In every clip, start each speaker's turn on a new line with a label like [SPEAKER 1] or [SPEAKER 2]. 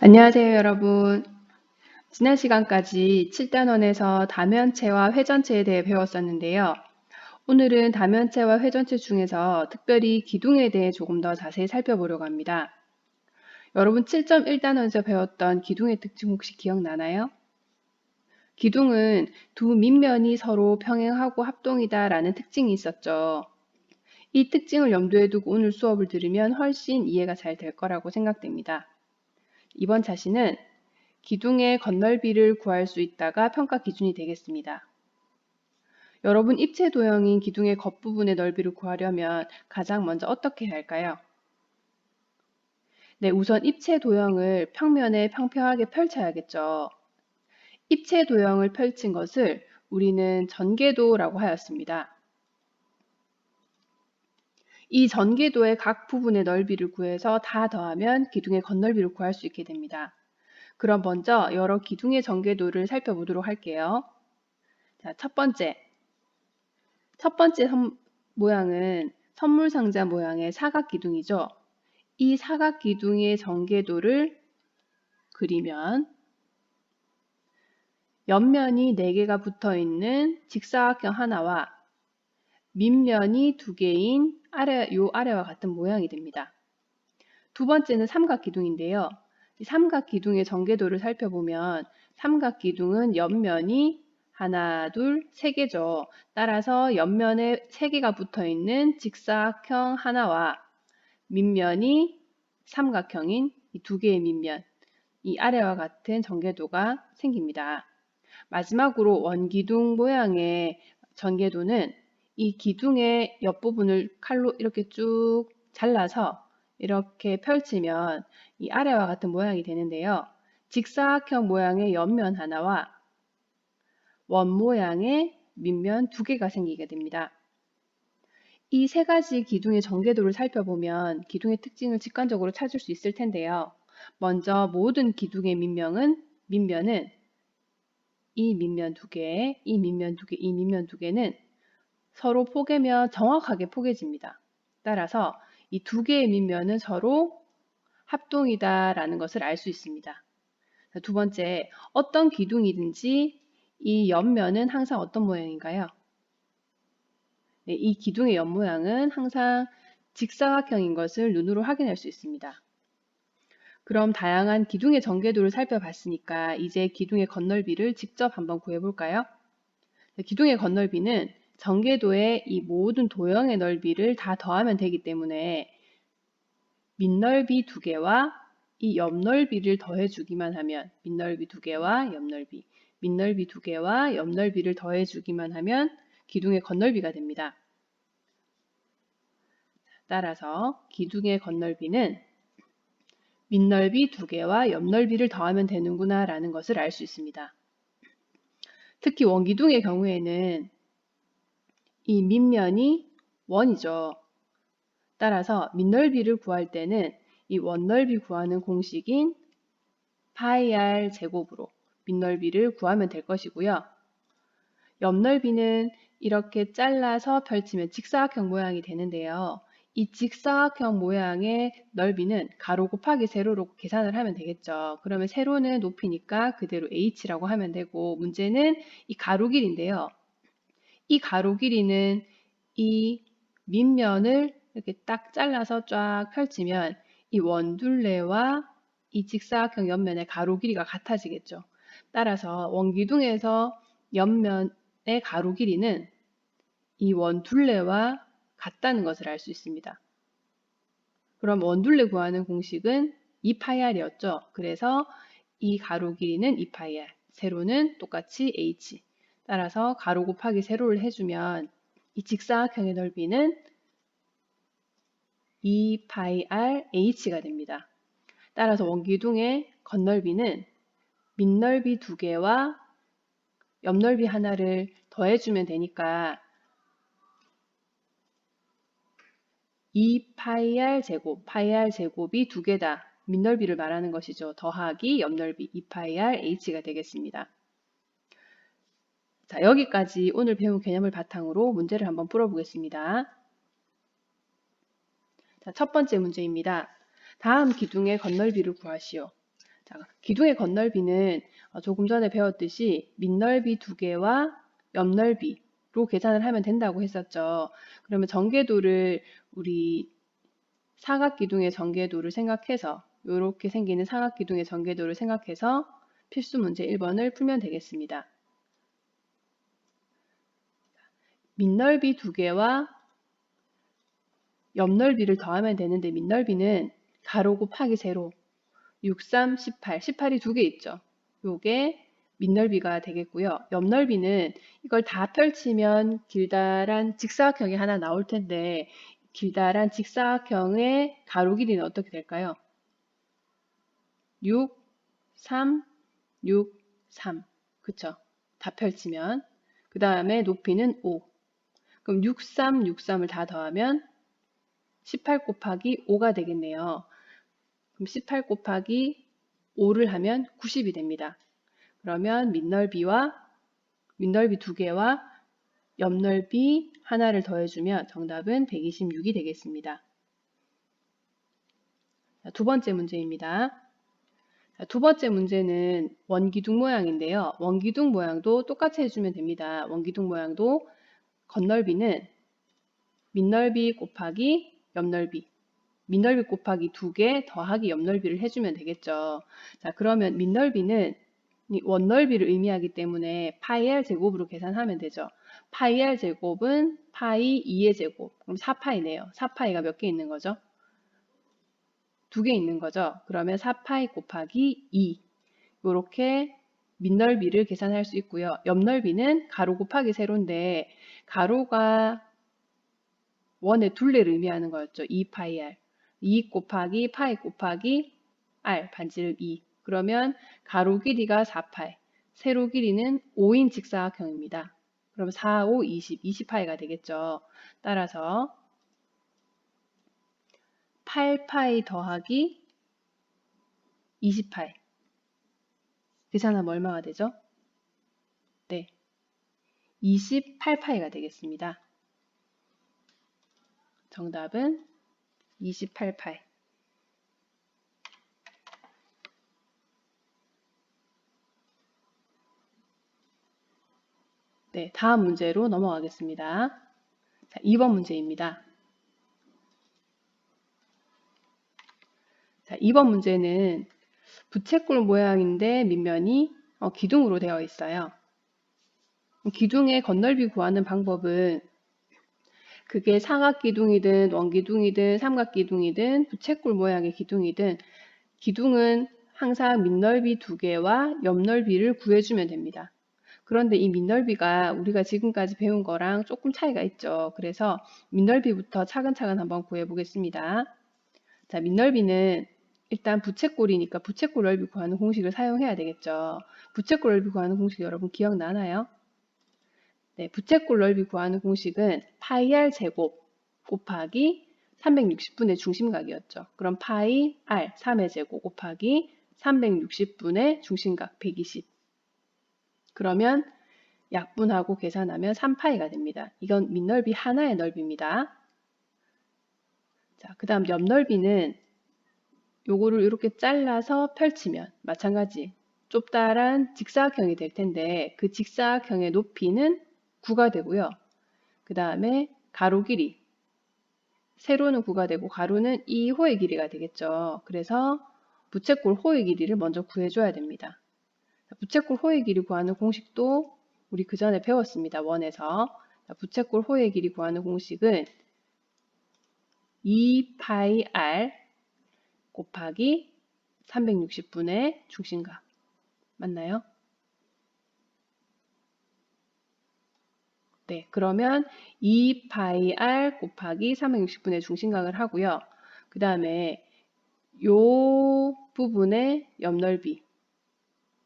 [SPEAKER 1] 안녕하세요, 여러분. 지난 시간까지 7단원에서 다면체와 회전체에 대해 배웠었는데요. 오늘은 다면체와 회전체 중에서 특별히 기둥에 대해 조금 더 자세히 살펴보려고 합니다. 여러분 7.1단원에서 배웠던 기둥의 특징 혹시 기억나나요? 기둥은 두 밑면이 서로 평행하고 합동이다 라는 특징이 있었죠. 이 특징을 염두에 두고 오늘 수업을 들으면 훨씬 이해가 잘 될 거라고 생각됩니다. 이번 차시는 기둥의 건널비를 구할 수 있다가 평가 기준이 되겠습니다. 여러분 입체 도형인 기둥의 겉부분의 넓이를 구하려면 가장 먼저 어떻게 해야 할까요? 네, 우선 입체 도형을 평면에 평평하게 펼쳐야겠죠. 입체 도형을 펼친 것을 우리는 전개도라고 하였습니다. 이 전개도의 각 부분의 넓이를 구해서 다 더하면 기둥의 건널비를 구할 수 있게 됩니다. 그럼 먼저 여러 기둥의 전개도를 살펴보도록 할게요. 자, 첫 번째 모양은 선물 상자 모양의 사각 기둥이죠. 이 사각 기둥의 전개도를 그리면 옆면이 4개가 붙어 있는 직사각형 하나와 밑면이 2개인 아래와 같은 모양이 됩니다. 두 번째는 삼각 기둥인데요. 이 삼각 기둥의 전개도를 살펴보면 삼각 기둥은 옆면이 하나, 둘, 3개죠. 따라서 옆면에 3개가 붙어 있는 직사각형 하나와 밑면이 삼각형인 이 2개의 밑면, 이 아래와 같은 전개도가 생깁니다. 마지막으로 원기둥 모양의 전개도는 이 기둥의 옆부분을 칼로 이렇게 쭉 잘라서 이렇게 펼치면 이 아래와 같은 모양이 되는데요. 직사각형 모양의 옆면 하나와 원 모양의 밑면 2개가 생기게 됩니다. 이 3가지 기둥의 전개도를 살펴보면 기둥의 특징을 직관적으로 찾을 수 있을 텐데요. 먼저 모든 기둥의 밑면은 이 밑면 2개, 이 밑면 2개, 이 밑면 2개는 서로 포개면 정확하게 포개집니다. 따라서 이 2개의 밑면은 서로 합동이다라는 것을 알 수 있습니다. 두 번째, 어떤 기둥이든지 이 옆면은 항상 어떤 모양인가요? 네, 이 기둥의 옆모양은 항상 직사각형인 것을 눈으로 확인할 수 있습니다. 그럼 다양한 기둥의 전개도를 살펴봤으니까 이제 기둥의 건널비를 직접 한번 구해볼까요? 기둥의 건널비는 전개도의 이 모든 도형의 넓이를 다 더하면 되기 때문에 밑넓이 2개와 이 옆넓이를 더해주기만 하면 밑넓이 2개와 옆넓이, 밑넓이 2개와 옆넓이를 더해주기만 하면 기둥의 건널비가 됩니다. 따라서 기둥의 건널비는 밑넓이 2개와 옆넓이를 더하면 되는구나 라는 것을 알 수 있습니다. 특히 원기둥의 경우에는 이 밑면이 원이죠. 따라서 밑넓이를 구할 때는 이 원넓이 구하는 공식인 파이 r 제곱으로 밑넓이를 구하면 될 것이고요. 옆넓이는 이렇게 잘라서 펼치면 직사각형 모양이 되는데요. 이 직사각형 모양의 넓이는 가로 곱하기 세로로 계산을 하면 되겠죠. 그러면 세로는 높이니까 그대로 h라고 하면 되고 문제는 이 가로 길인데요. 이 가로 길이는 이 밑면을 이렇게 딱 잘라서 쫙 펼치면 이 원둘레와 이 직사각형 옆면의 가로 길이가 같아지겠죠. 따라서 원기둥에서 옆면의 가로 길이는 이 원둘레와 같다는 것을 알 수 있습니다. 그럼 원둘레 구하는 공식은 2파이r이었죠. 그래서 이 가로 길이는 2파이r, 세로는 똑같이 h. 따라서 가로 곱하기 세로를 해주면 이 직사각형의 넓이는 2파이r h가 됩니다. 따라서 원기둥의 건널비는 밑넓이 2개와 옆넓이 하나를 더해주면 되니까 2파이r 제곱, 파이r 제곱이 2개다. 밑넓이를 말하는 것이죠. 더하기 옆넓이 2파이r h가 되겠습니다. 자, 여기까지 오늘 배운 개념을 바탕으로 문제를 한번 풀어보겠습니다. 자, 첫 번째 문제입니다. 다음 기둥의 건널비를 구하시오. 자, 기둥의 건널비는 조금 전에 배웠듯이 밑넓이 2개와 옆넓이로 계산을 하면 된다고 했었죠. 그러면 전개도를 우리 사각기둥의 전개도를 생각해서 이렇게 생기는 사각기둥의 전개도를 생각해서 필수 문제 1번을 풀면 되겠습니다. 밑넓이 2개와 옆넓이를 더하면 되는데 밑넓이는 가로 곱하기 세로 6, 3, 18, 18이 2개 있죠. 요게 밑넓이가 되겠고요. 옆넓이는 이걸 다 펼치면 길다란 직사각형이 하나 나올 텐데 길다란 직사각형의 가로 길이는 어떻게 될까요? 6, 3, 6, 3. 그쵸? 다 펼치면. 그 다음에 높이는 5. 그럼 6, 3, 6, 3을 다 더하면 18 곱하기 5가 되겠네요. 그럼 18 곱하기 5를 하면 90이 됩니다. 그러면 밑넓이 2개와 옆넓이 하나를 더해주면 정답은 126이 되겠습니다. 자, 두 번째 문제입니다. 자, 두 번째 문제는 원기둥 모양인데요. 원기둥 모양도 똑같이 해주면 됩니다. 원기둥 모양도 건널비는 밑넓이 곱하기 옆넓이, 밑넓이 곱하기 2개 더하기 옆넓이를 해주면 되겠죠. 자, 그러면 밑넓이는 원넓이를 의미하기 때문에 파이 r 제곱으로 계산하면 되죠. 파이 r 제곱은 파이 2의 제곱, 그럼 4파이네요. 4파이가 몇 개 있는 거죠? 2개 있는 거죠. 그러면 4파이 곱하기 2 이렇게 밑넓이를 계산할 수 있고요. 옆넓이는 가로 곱하기 세로인데 가로가 원의 둘레를 의미하는 거였죠. 2파이 r 2 곱하기 파이 곱하기 r 반지름 2 그러면 가로 길이가 4파이 세로 길이는 5인 직사각형입니다. 그럼 4, 5, 20, 20파이가 되겠죠. 따라서 8파이 더하기 20파이 계산하면 얼마가 되죠? 네, 28파이가 되겠습니다. 정답은 28파이. 네, 다음 문제로 넘어가겠습니다. 자, 2번 문제입니다. 자, 2번 문제는 부채꼴 모양인데 밑면이 기둥으로 되어 있어요. 기둥의 건널비 구하는 방법은 그게 사각기둥이든 원기둥이든 삼각기둥이든 부채꼴 모양의 기둥이든 기둥은 항상 밑넓이 2개와 옆넓이를 구해주면 됩니다. 그런데 이 밑넓이가 우리가 지금까지 배운 거랑 조금 차이가 있죠. 그래서 밑넓이부터 차근차근 한번 구해 보겠습니다. 자, 밑넓이는 일단 부채꼴이니까 부채꼴 넓이 구하는 공식을 사용해야 되겠죠. 부채꼴 넓이 구하는 공식 여러분 기억나나요? 네, 부채꼴 넓이 구하는 공식은 파이 r 제곱 곱하기 360분의 중심각이었죠. 그럼 파이 r 3의 제곱 곱하기 360분의 중심각 120. 그러면 약분하고 계산하면 3파이가 됩니다. 이건 밑넓이 하나의 넓이입니다. 자, 그 다음 옆넓이는 요거를 이렇게 잘라서 펼치면 마찬가지 좁다란 직사각형이 될 텐데 그 직사각형의 높이는 9가 되고요. 그 다음에 가로 길이 세로는 9가 되고 가로는 2호의 길이가 되겠죠. 그래서 부채꼴 호의 길이를 먼저 구해줘야 됩니다. 부채꼴 호의 길이 구하는 공식도 우리 그 전에 배웠습니다. 원에서. 부채꼴 호의 길이 구하는 공식은 2파이 r 곱하기 360분의 중심각. 맞나요? 네, 그러면 2파이 r 곱하기 360분의 중심각을 하고요. 그 다음에 요 부분의 옆넓이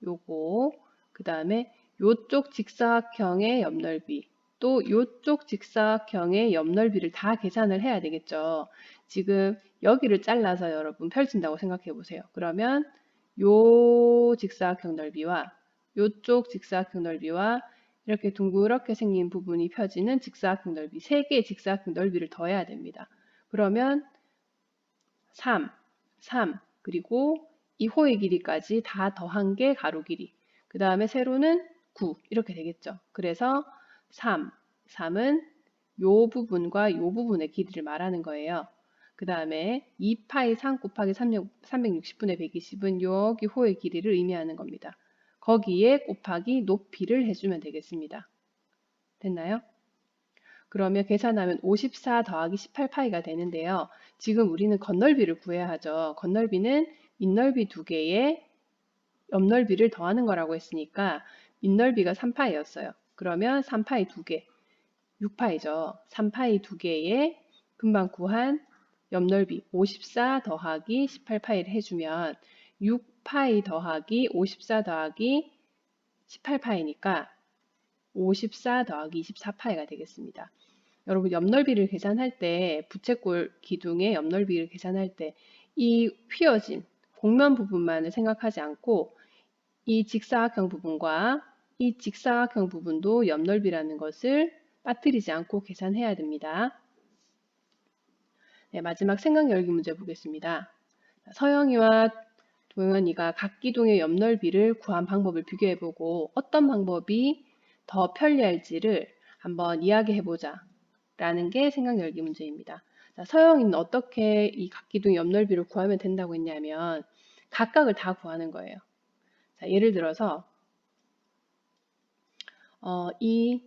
[SPEAKER 1] 요거 그 다음에 요쪽 직사각형의 옆넓이 또 요쪽 직사각형의 옆넓이를 다 계산을 해야 되겠죠. 지금 여기를 잘라서 여러분 펼친다고 생각해 보세요. 그러면 요 직사각형 넓이와 요쪽 직사각형 넓이와 이렇게 둥그렇게 생긴 부분이 펴지는 직사각형 넓이 3개의 직사각형 넓이를 더해야 됩니다. 그러면 3, 3 그리고 이 호의 길이까지 다 더한 게 가로 길이. 그 다음에 세로는 9 이렇게 되겠죠. 그래서 3은 요 부분과 요 부분의 길이를 말하는 거예요. 그 다음에 2파이 3 곱하기 360분의 120은 여기 호의 길이를 의미하는 겁니다. 거기에 곱하기 높이를 해주면 되겠습니다. 됐나요? 그러면 계산하면 54 더하기 18파이가 되는데요. 지금 우리는 건널비를 구해야 하죠. 건널비는 밑넓이 2개에 옆넓이를 더하는 거라고 했으니까 밑넓이가 3파이였어요. 그러면 3파이 2개, 6파이죠. 3파이 2개에 금방 구한 옆넓이 54 더하기 18파이를 해주면 6파이 더하기 54 더하기 18파이니까 54 더하기 24파이가 되겠습니다. 여러분 옆넓이를 계산할 때 부채꼴 기둥의 옆넓이를 계산할 때 이 휘어진 곡면 부분만을 생각하지 않고 이 직사각형 부분과 이 직사각형 부분도 옆넓이라는 것을 빠뜨리지 않고 계산해야 됩니다. 네, 마지막 생각 열기 문제 보겠습니다. 서영이와 도영이가 각 기둥의 옆넓이를 구한 방법을 비교해보고 어떤 방법이 더 편리할지를 한번 이야기해보자 라는 게 생각 열기 문제입니다. 자, 서영이는 어떻게 이 각 기둥의 옆넓이를 구하면 된다고 했냐면 각각을 다 구하는 거예요. 자, 예를 들어서 이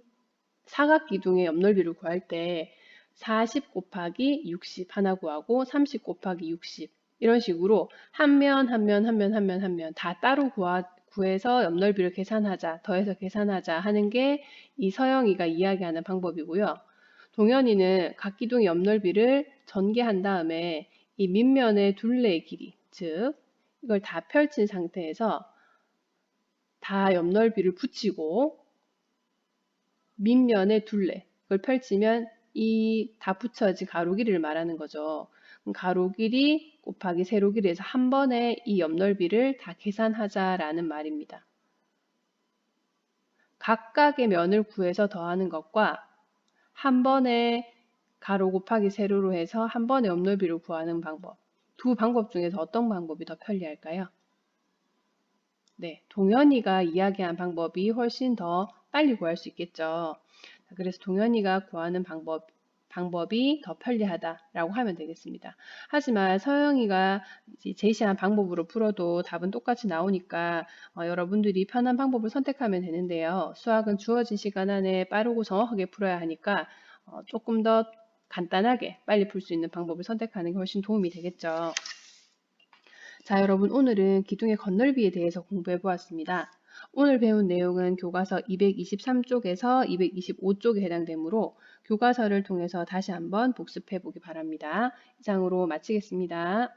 [SPEAKER 1] 사각 기둥의 옆넓이를 구할 때 40 곱하기 60 하나 구하고 30 곱하기 60 이런 식으로 한 면 다 따로 구해서 옆넓이를 계산하자, 더해서 계산하자 하는 게 이 서영이가 이야기하는 방법이고요. 동현이는 각 기둥의 옆넓이를 전개한 다음에 이 밑면의 둘레의 길이, 즉 이걸 다 펼친 상태에서 다 옆넓이를 붙이고 밑면의 둘레, 이걸 펼치면 이 다 붙여진 가로 길이를 말하는 거죠. 가로 길이 곱하기 세로 길이에서 한 번에 이 옆넓이를 다 계산하자라는 말입니다. 각각의 면을 구해서 더하는 것과 한 번에 가로 곱하기 세로로 해서 한 번에 옆넓이를 구하는 방법. 두 방법 중에서 어떤 방법이 더 편리할까요? 네, 동현이가 이야기한 방법이 훨씬 더 빨리 구할 수 있겠죠. 그래서 동현이가 구하는 방법이 더 편리하다라고 하면 되겠습니다. 하지만 서영이가 제시한 방법으로 풀어도 답은 똑같이 나오니까 여러분들이 편한 방법을 선택하면 되는데요. 수학은 주어진 시간 안에 빠르고 정확하게 풀어야 하니까 조금 더 간단하게 빨리 풀 수 있는 방법을 선택하는 게 훨씬 도움이 되겠죠. 자, 여러분 오늘은 기둥의 건널비에 대해서 공부해 보았습니다. 오늘 배운 내용은 교과서 223쪽에서 225쪽에 해당되므로 교과서를 통해서 다시 한번 복습해 보기 바랍니다. 이상으로 마치겠습니다.